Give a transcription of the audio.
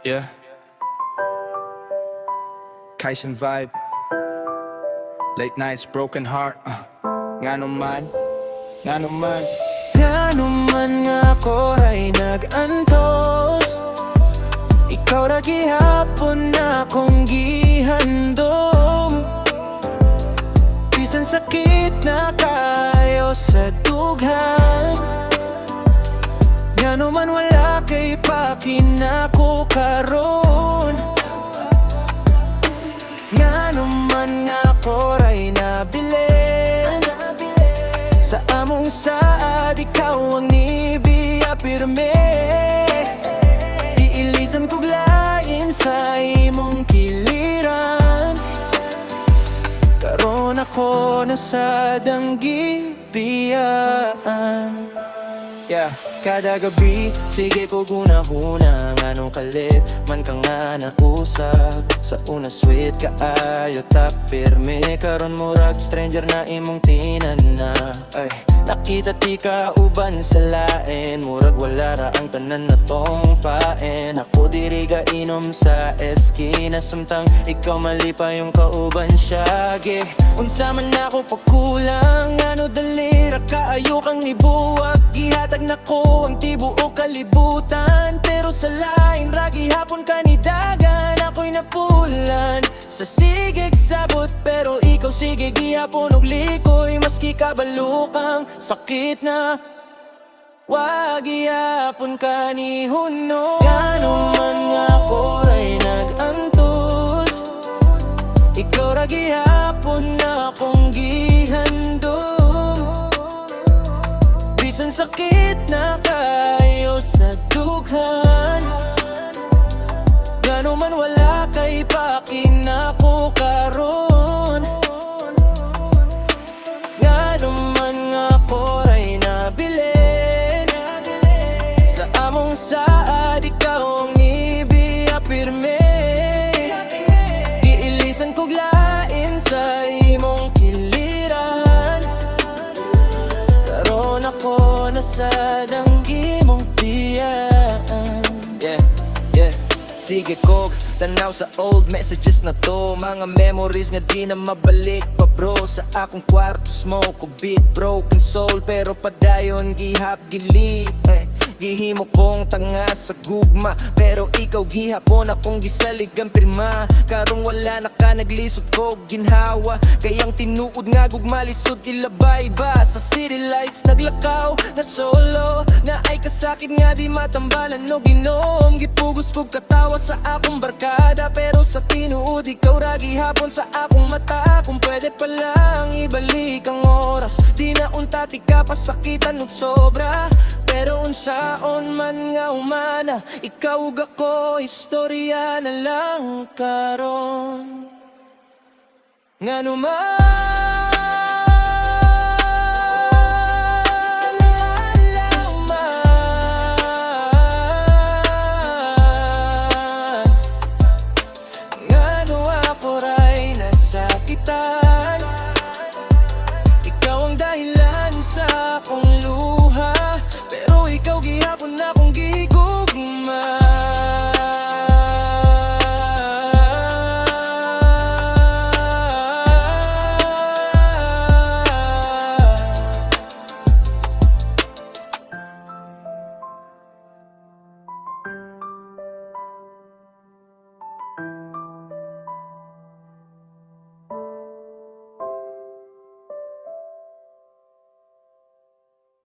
Yeah. Kaisen vibe. Late nights, broken heart. Nga naman. Nga naman nga ako ay nag-antos. Ikaw ra gihapon na akong gihandom. Bisan sakit na kayo sa dughan, nga naman wala kay pakinako karon. Nga naman nga ako ray nabilin sa among saad, ikaw ang nibiya pirme. Iilisan kog lain sa imong kiliran, karon ako nasa danggibiyaan. Yeah, kada gabi, sige ko gunahuna. Nganong kalit, man ka nga nausap. Sa una sweet kaayo tak pirme. Karon murag stranger na imong tinana. Ay, nakita ti ka uban sa lain. Murag wala ra ang tanan na tong paen. Ako diri ga inom sa eskina, samtang ikaw mali pa yung kauban siya. Unsa man ako pagkulang, ano dali ra kaayo kang nibuwag. Gihatag na ko ang tibuok kalibutan, pero sa lain ragi hapon ka ni dagan. Ako'y napulan sa sigig sabot, pero ikaw sige gihapon og likoy. Maski kabalukang sakit na, wag gihapon ka ni huno. Gano man nga ako ay nag-antos, ikaw ra gihapon na akong gihandom. Bisan sakit na kayo sa dughan, gano man wala kay pakinako karon. Gano man nga ako ray nabilin sa among saad, ikaw ang ibiya pirme. Iilisan kog lain sa imong kiliran, karon ako nasa danggimong biyaan. Yeah, yeah. Sige kog, tanaw sa old messages na to. Mga memories nga di na mabalik pa bro. Sa akong kwarto smoke ko beat, broken soul, pero padayon gihap gili. Gihimo kong tanga sa gugma, pero ikaw gihapon akong gisalig ang pirma. Karong wala na ka naglisod ko ginhawa, kayang tinuod nga gugma lisod ilabay ba. Sa city lights naglakaw na solo, na ay kasakit nga di matambalan no ginom. Gipugos kog katawa sa akong barkada, pero sa tinuod ikaw ra gihapon sa akong mata. Kung pwede pa lang ibalik ang oras, di na untati ka pasakitan og sobra. Pero unsaon man nga humana, ikaw ug ako istorya na lang karon. Nga naman